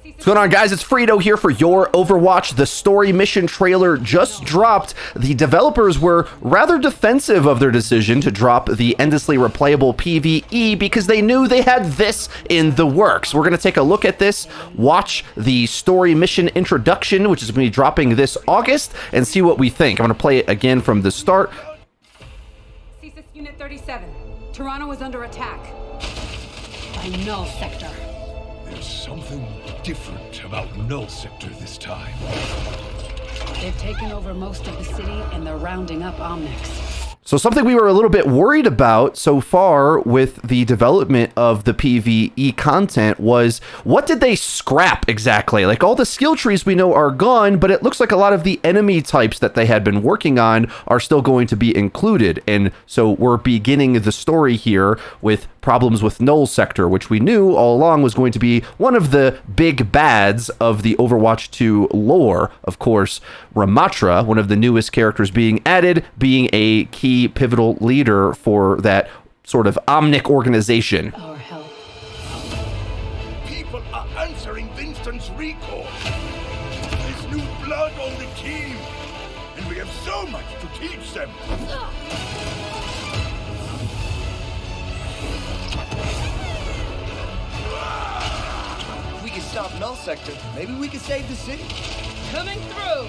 What's going on, guys? It's Frito here for your Overwatch. The story mission trailer just dropped. The developers were rather defensive of their decision to drop the endlessly replayable PvE because they knew they had this in the works. We're going to take a look at this, watch the story mission introduction, which is going to be dropping this August, and see what we think. I'm going to play it again from the start. CSIS Unit 37. Toronto is under attack by Null Sector. There's something different about Null Sector this time. They've taken over most of the city and they're rounding up Omnics. So something we were a little bit worried about so far with the development of the PvE content was, what did they scrap exactly? Like, all the skill trees we know are gone, but it looks like a lot of the enemy types that they had been working on are still going to be included. And so we're beginning the story here with problems with Null Sector, which we knew all along was going to be one of the big bads of the Overwatch 2 lore. Of course, Ramatra, one of the newest characters being added, being a key pivotal leader for that sort of Omnic organization. Our help. People are answering Winston's recall. There's new blood on the team, and we have so much to teach them. If we can stop Null Sector, maybe we can save the city. Coming through!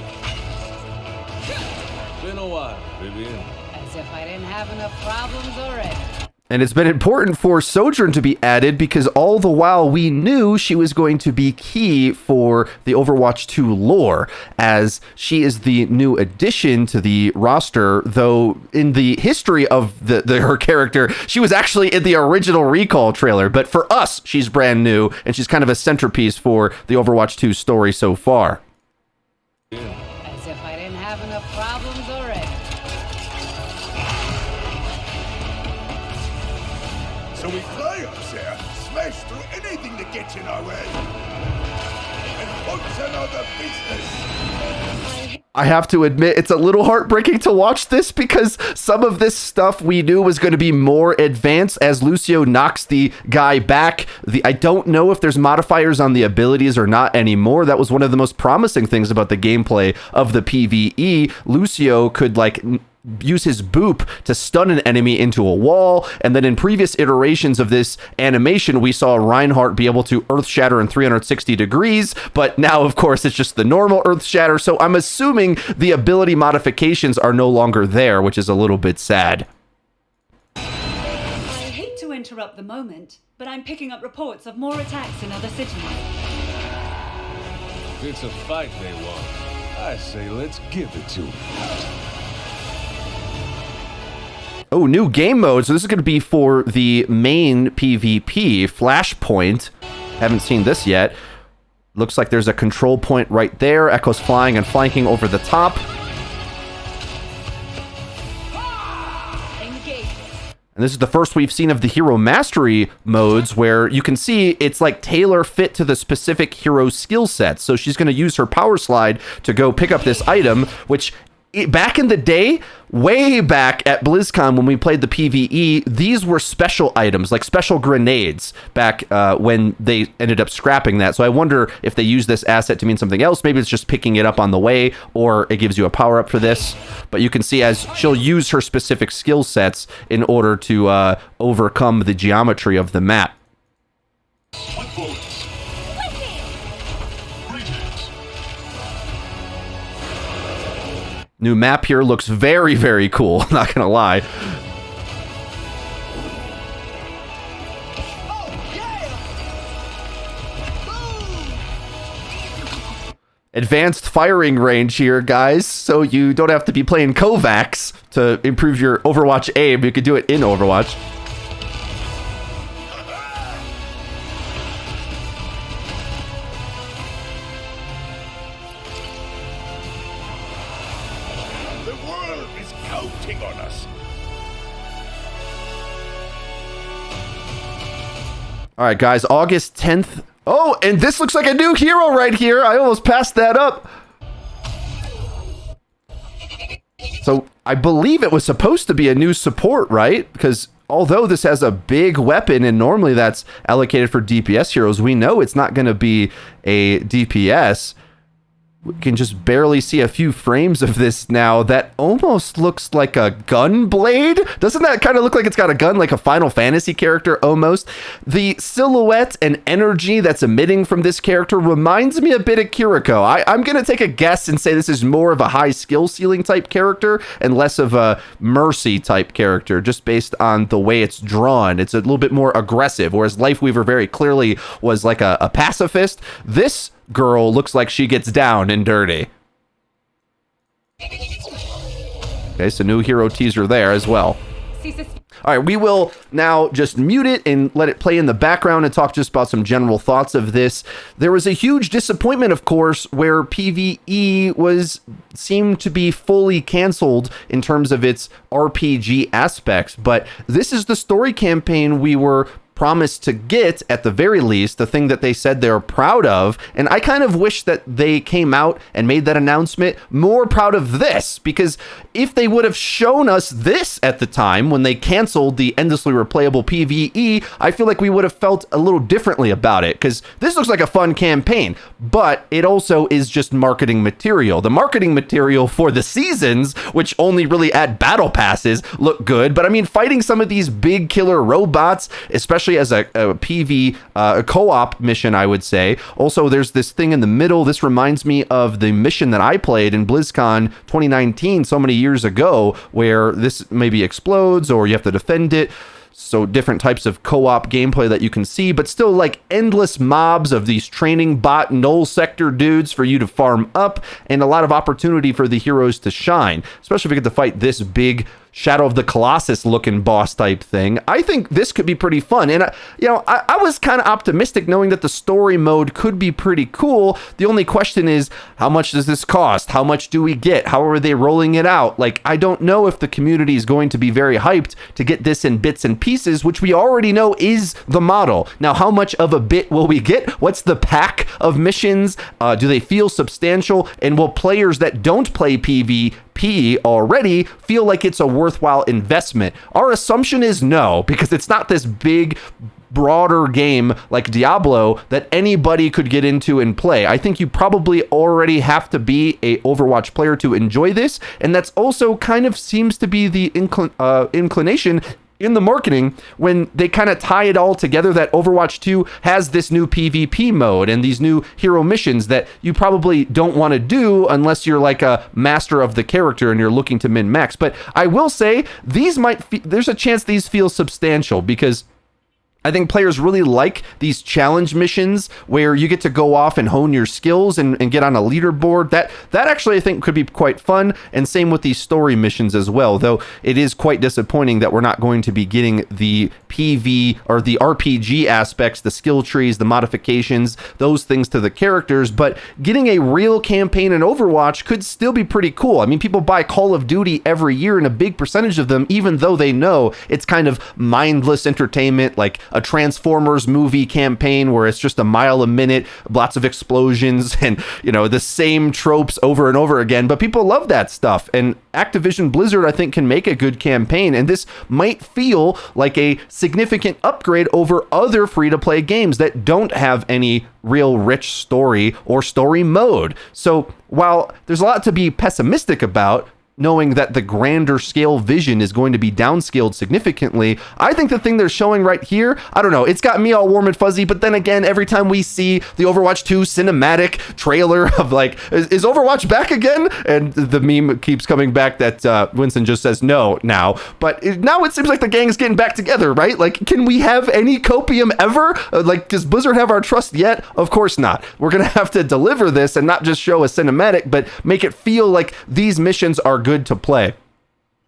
Been a while, Vivian. As if I didn't have enough problems already. And it's been important for Sojourn to be added because all the while we knew she was going to be key for the Overwatch 2 lore, as she is the new addition to the roster, though in the history of her character, she was actually in the original Recall trailer. But for us, she's brand new, and she's kind of a centerpiece for the Overwatch 2 story so far. As if I didn't have enough problems already. So we fly up there, smash through anything that gets in our way, and what's another business? I have to admit, it's a little heartbreaking to watch this because some of this stuff we knew was going to be more advanced as Lucio knocks the guy back. I don't know if there's modifiers on the abilities or not anymore. That was one of the most promising things about the gameplay of the PvE. Lucio could, like, use his boop to stun an enemy into a wall, and then in previous iterations of this animation we saw Reinhardt be able to earth shatter in 360 degrees, but now of course it's just the normal earth shatter, so I'm assuming the ability modifications are no longer there, which is a little bit sad. I hate to interrupt the moment, but I'm picking up reports of more attacks in other cities. It's a fight they want. I say let's give it to them. Oh, new game mode. So this is going to be for the main PvP, Flashpoint. Haven't seen this yet. Looks like there's a control point right there. Echo's flying and flanking over the top. And this is the first we've seen of the hero mastery modes, where you can see it's like tailor fit to the specific hero skill sets. So she's going to use her power slide to go pick up this item, which back in the day, way back at BlizzCon when we played the PvE, these were special items, like special grenades, back when they ended up scrapping that. So I wonder if they use this asset to mean something else. Maybe it's just picking it up on the way, or it gives you a power-up for this. But you can see as she'll use her specific skill sets in order to overcome the geometry of the map. New map here looks very, very cool, not gonna lie. Advanced firing range here, guys, so you don't have to be playing Kovacs to improve your Overwatch aim. You can do it in Overwatch. The world is counting on us. All right, guys, August 10th. Oh, and this looks like a new hero right here. I almost passed that up. So I believe it was supposed to be a new support, right? Because although this has a big weapon and normally that's allocated for DPS heroes, we know it's not going to be a DPS. We can just barely see a few frames of this now that almost looks like a gun blade. Doesn't that kind of look like it's got a gun, like a Final Fantasy character almost? The silhouette and energy that's emitting from this character reminds me a bit of Kiriko. I'm going to take a guess and say this is more of a high skill ceiling type character and less of a Mercy type character, just based on the way it's drawn. It's a little bit more aggressive, whereas Lifeweaver very clearly was like a pacifist. This girl looks like she gets down and dirty. Okay, so new hero teaser there as well. All right, we will now just mute it and let it play in the background and talk just about some general thoughts of this. There was a huge disappointment, of course, where PvE seemed to be fully canceled in terms of its RPG aspects, but this is the story campaign we were promised to get, at the very least, the thing that they said they're proud of. And I kind of wish that they came out and made that announcement more proud of this, because if they would have shown us this at the time when they canceled the endlessly replayable PvE, I feel like we would have felt a little differently about it, because this looks like a fun campaign, but it also is just marketing material. The marketing material for the seasons, which only really add battle passes, look good, but I mean, fighting some of these big killer robots, especially as a PV co-op mission, I would say. Also, there's this thing in the middle. This reminds me of the mission that I played in BlizzCon 2019 so many years ago, where this maybe explodes or you have to defend it. So different types of co-op gameplay that you can see, but still like endless mobs of these training bot null sector dudes for you to farm up, and a lot of opportunity for the heroes to shine, especially if you get to fight this big Shadow of the Colossus looking boss type thing. I think this could be pretty fun. And, I was kind of optimistic knowing that the story mode could be pretty cool. The only question is, how much does this cost? How much do we get? How are they rolling it out? Like, I don't know if the community is going to be very hyped to get this in bits and pieces, which we already know is the model. Now, how much of a bit will we get? What's the pack of missions? Do they feel substantial? And will players that don't play PvP already feel like it's a worthwhile investment? Our assumption is no, because it's not this big broader game like Diablo that anybody could get into and play. I think you probably already have to be a Overwatch player to enjoy this, and that's also kind of seems to be the inclination in the marketing when they kind of tie it all together, that Overwatch 2 has this new PvP mode and these new hero missions that you probably don't want to do unless you're like a master of the character and you're looking to min-max. But I will say these there's a chance these feel substantial, because I think players really like these challenge missions where you get to go off and hone your skills and get on a leaderboard. That actually I think could be quite fun, and same with these story missions as well, though it is quite disappointing that we're not going to be getting the PV or the RPG aspects, the skill trees, the modifications, those things to the characters. But getting a real campaign in Overwatch could still be pretty cool. I mean, people buy Call of Duty every year, and a big percentage of them, even though they know it's kind of mindless entertainment, like a Transformers movie campaign where it's just a mile a minute, lots of explosions and, the same tropes over and over again. But people love that stuff. And Activision Blizzard, I think, can make a good campaign. And this might feel like a significant upgrade over other free-to-play games that don't have any real rich story or story mode. So while there's a lot to be pessimistic about, knowing that the grander scale vision is going to be downscaled significantly, I think the thing they're showing right here, I don't know, it's got me all warm and fuzzy. But then again, every time we see the Overwatch 2 cinematic trailer of like, is Overwatch back again? And the meme keeps coming back that Winston just says no now. But now it seems like the gang's getting back together, right? Like, can we have any copium ever? Does Blizzard have our trust yet? Of course not. We're going to have to deliver this and not just show a cinematic, but make it feel like these missions are good to play.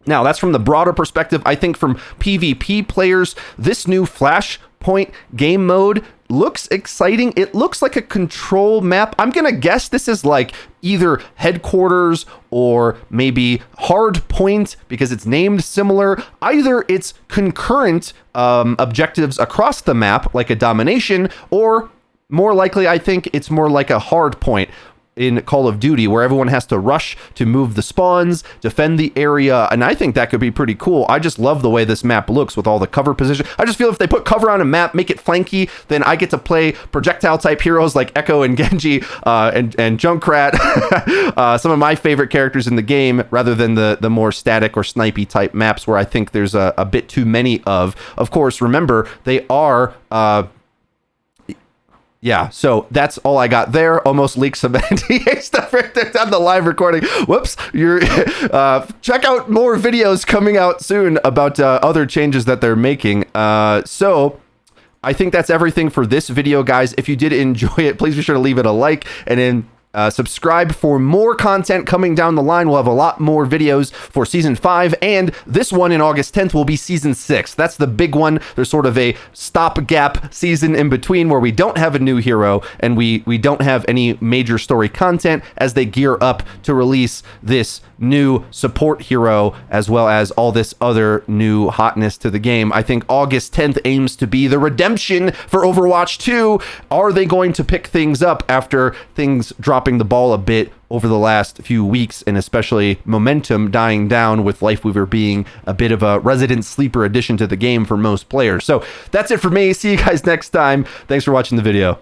Now, that's from the broader perspective. I think from PvP players, this new Flashpoint game mode looks exciting. It looks like a control map. I'm gonna guess this is like either headquarters or maybe Hardpoint, because it's named similar. Either it's concurrent objectives across the map, like a domination, or more likely, I think it's more like a Hardpoint. in Call of Duty, where everyone has to rush to move the spawns, defend the area, and I think that could be pretty cool. I just love the way this map looks with all the cover position. I just feel if they put cover on a map, make it flanky, then I get to play projectile type heroes like Echo and Genji and Junkrat, some of my favorite characters in the game, rather than the more static or snipey type maps where I think there's a bit too many of. Of course, remember, they are... yeah, so that's all I got there. Almost leaked some NDA stuff right there on the live recording. Whoops. You're check out more videos coming out soon about other changes that they're making. So I think that's everything for this video, guys. If you did enjoy it, please be sure to leave it a like, and then subscribe for more content coming down the line. We'll have a lot more videos for Season 5, and this one in August 10th will be Season 6. That's the big one. There's sort of a stopgap season in between where we don't have a new hero, and we don't have any major story content as they gear up to release this new support hero, as well as all this other new hotness to the game. I think August 10th aims to be the redemption for Overwatch 2. Are they going to pick things up after things dropping the ball a bit over the last few weeks, and especially momentum dying down with Lifeweaver being a bit of a resident sleeper addition to the game for most players? So that's it for me. See you guys next time. Thanks for watching the video.